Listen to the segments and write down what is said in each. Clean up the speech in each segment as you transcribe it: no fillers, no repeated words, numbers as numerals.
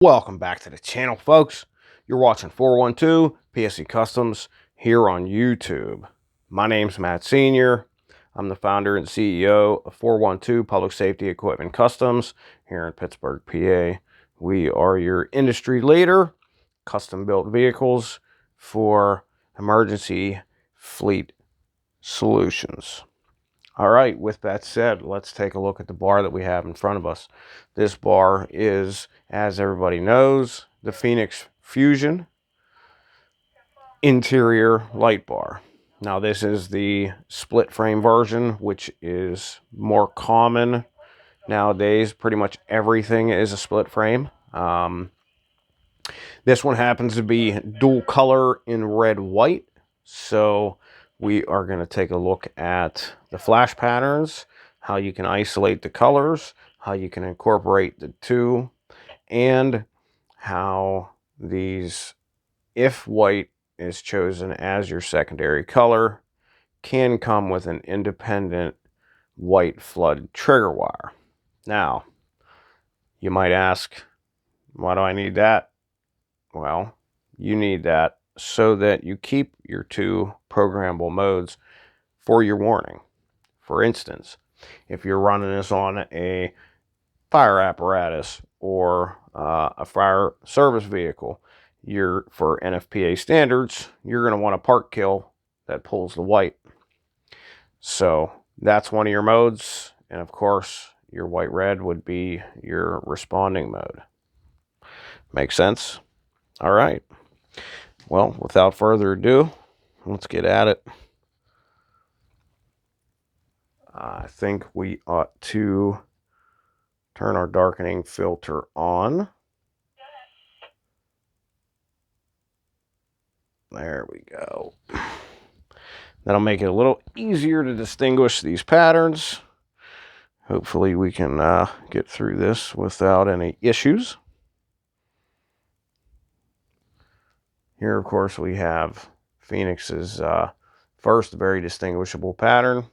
Welcome back to the channel, folks. You're watching 412 PSC Customs here on YouTube. My name's Matt Sr. I'm the founder and CEO of 412 Public Safety Equipment Customs here in Pittsburgh, PA. We are your industry leader, custom-built vehicles for emergency fleet solutions. All right, with that said, let's take a look at the bar that we have in front of us. This bar is, as everybody knows, the Feniex Fusion interior light bar. Now, this is the split frame version, which is more common nowadays. Pretty much everything is a split frame. This one happens to be dual color in red white. So we are going to take a look at the flash patterns, how you can isolate the colors, how you can incorporate the two, and how these, if white is chosen as your secondary color, can come with an independent white flood trigger wire. Now, you might ask, why do I need that? Well, you need that so that you keep your two programmable modes for your warning. For instance, if you're running this on a fire apparatus or a fire service vehicle, for NFPA standards, you're going to want a park kill that pulls the white. So that's one of your modes. And of course, your white red would be your responding mode. Make sense? All right. Well, without further ado, let's get at it. I think we ought to turn our darkening filter on. There we go. That'll make it a little easier to distinguish these patterns. Hopefully we can get through this without any issues. Here, of course, we have Feniex first very distinguishable pattern.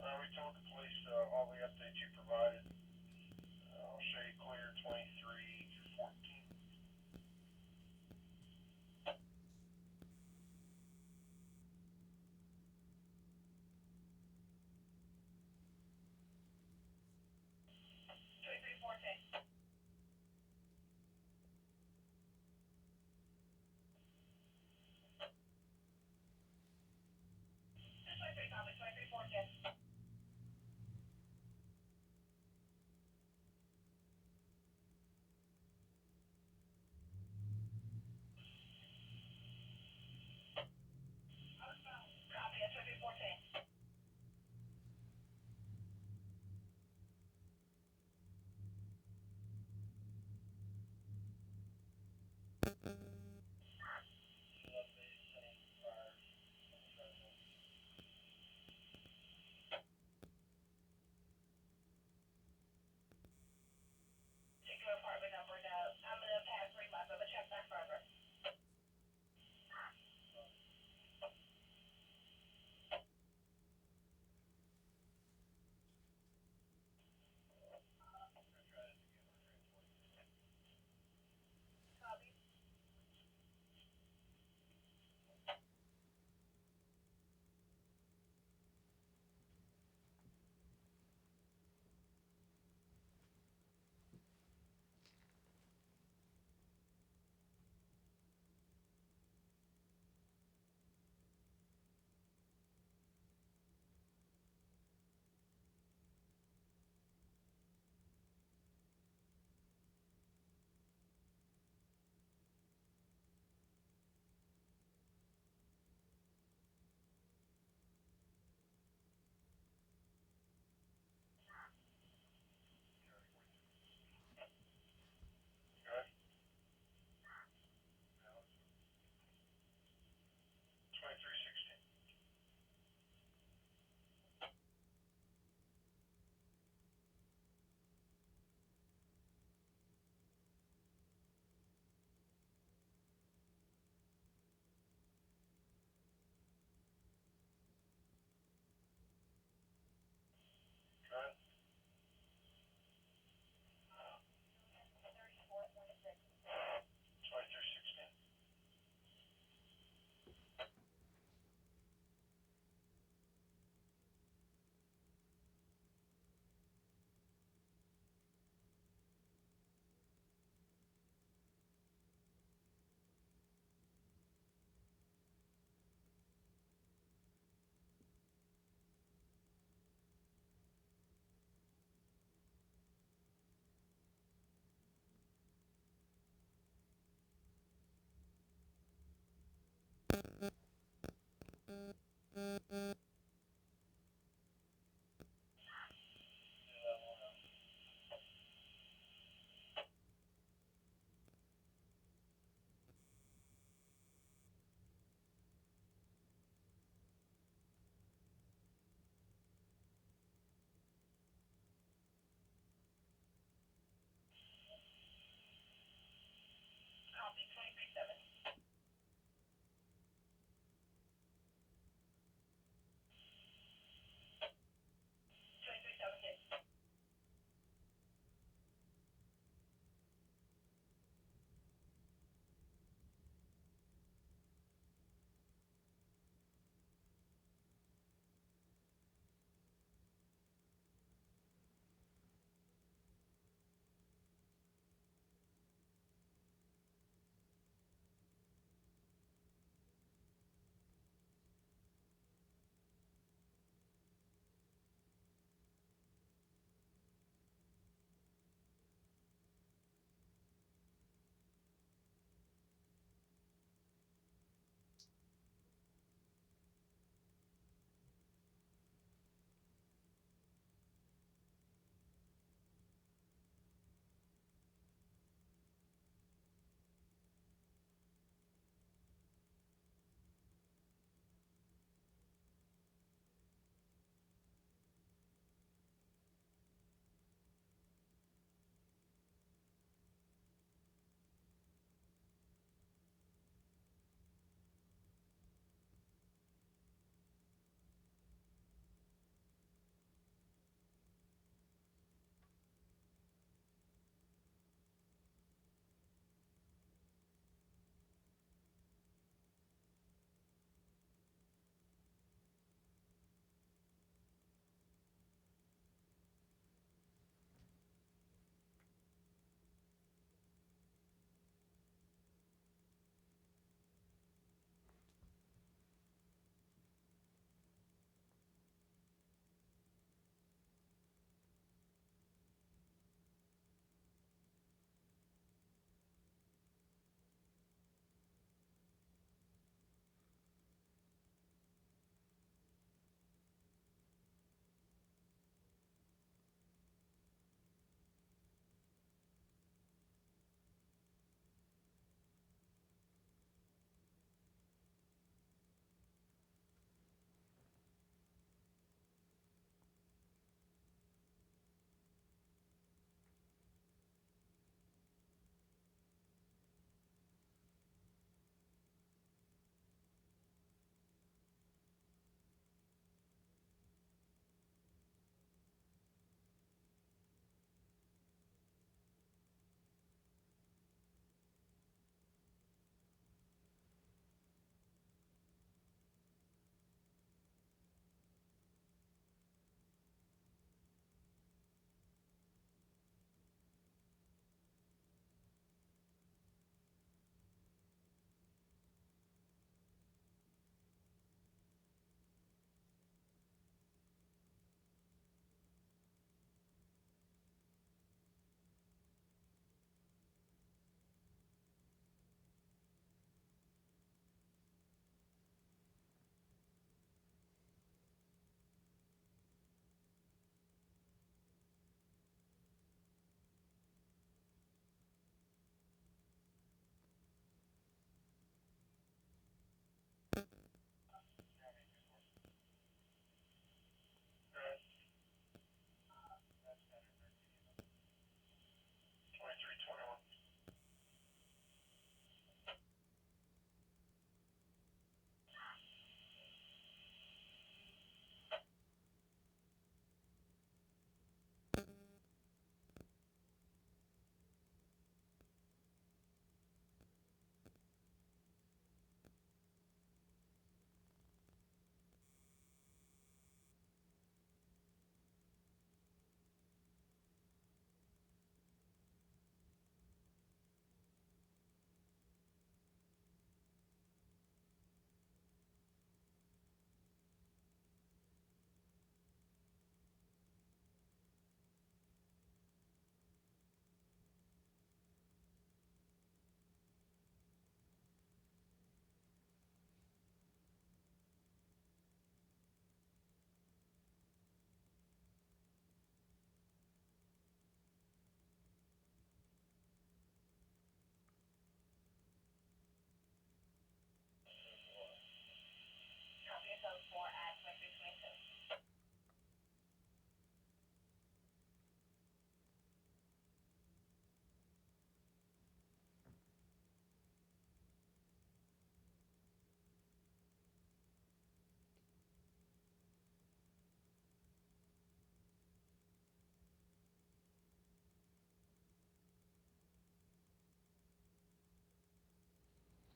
We told the police all the updates you provided. I'll show you clear 23 to 14. Copy 23.7.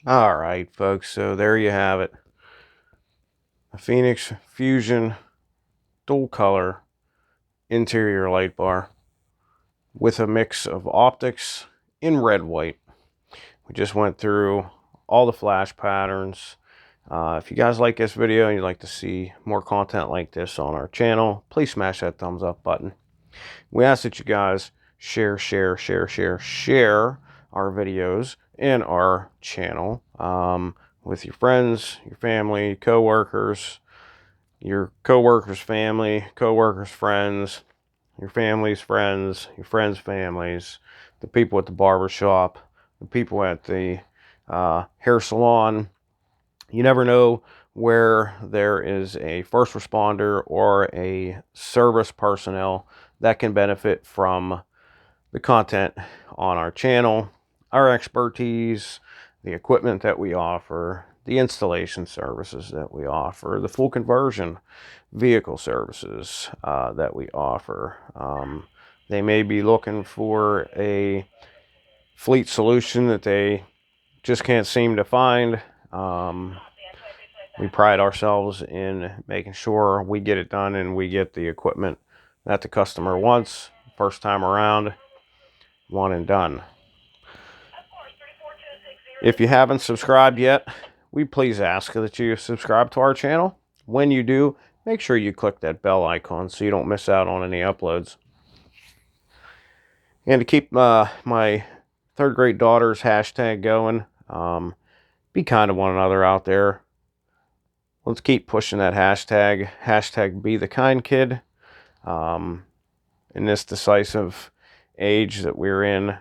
All right, folks, so there you have it. A Feniex Fusion dual color interior light bar with a mix of optics in red white. We just went through all the flash patterns. If you guys like this video and you'd like to see more content like this on our channel, please smash that thumbs up button. We ask that you guys share our videos and our channel with your friends, your family, co-workers, your co-workers' family, co-workers' friends, your family's friends, your friends' families, the people at the barber shop, the people at the hair salon. You never know where there is a first responder or a service personnel that can benefit from the content on our channel, our expertise, the equipment that we offer, the installation services that we offer, the full conversion vehicle services that we offer. They may be looking for a fleet solution that they just can't seem to find. We pride ourselves in making sure we get it done and we get the equipment that the customer wants first time around, one and done. If you haven't subscribed yet, we please ask that you subscribe to our channel. When you do, make sure you click that bell icon so you don't miss out on any uploads. And to keep my third grade daughter's hashtag going, be kind to one another out there. Let's keep pushing that hashtag. Hashtag be the kind kid. In this decisive age that we're in,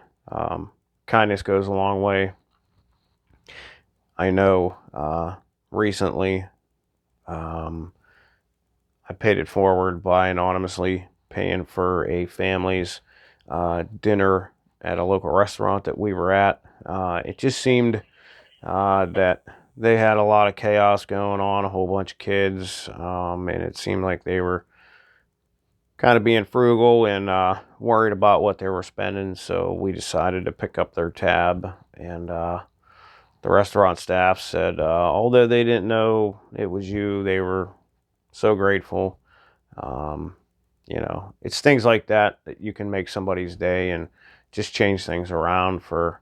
kindness goes a long way. I know recently I paid it forward by anonymously paying for a family's dinner at a local restaurant that we were at. It just seemed that they had a lot of chaos going on, a whole bunch of kids, and it seemed like they were kind of being frugal and worried about what they were spending. So we decided to pick up their tab, and the restaurant staff said, although they didn't know it was you, they were so grateful. You know, it's things like that that you can make somebody's day and just change things around for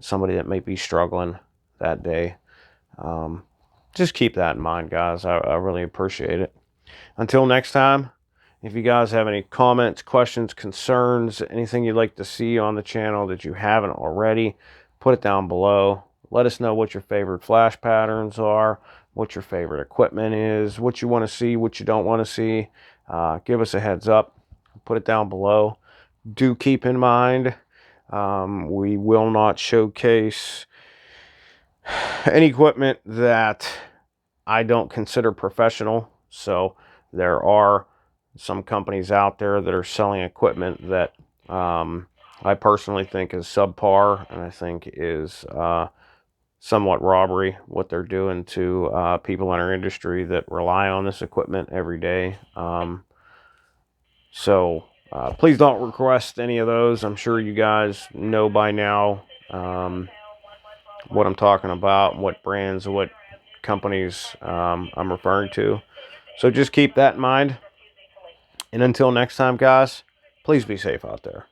somebody that may be struggling that day. Just keep that in mind, guys. I really appreciate it. Until next time, if you guys have any comments, questions, concerns, anything you'd like to see on the channel that you haven't already, put it down below. Let us know what your favorite flash patterns are, what your favorite equipment is, what you want to see, what you don't want to see. Give us a heads up. Put it down below. Do keep in mind, we will not showcase any equipment that I don't consider professional. So there are some companies out there that are selling equipment that I personally think is subpar, and I think is somewhat robbery what they're doing to people in our industry that rely on this equipment every day. So please don't request any of those. I'm sure you guys know by now what I'm talking about, what brands, what companies I'm referring to. So just keep that in mind. And until next time, guys, please be safe out there.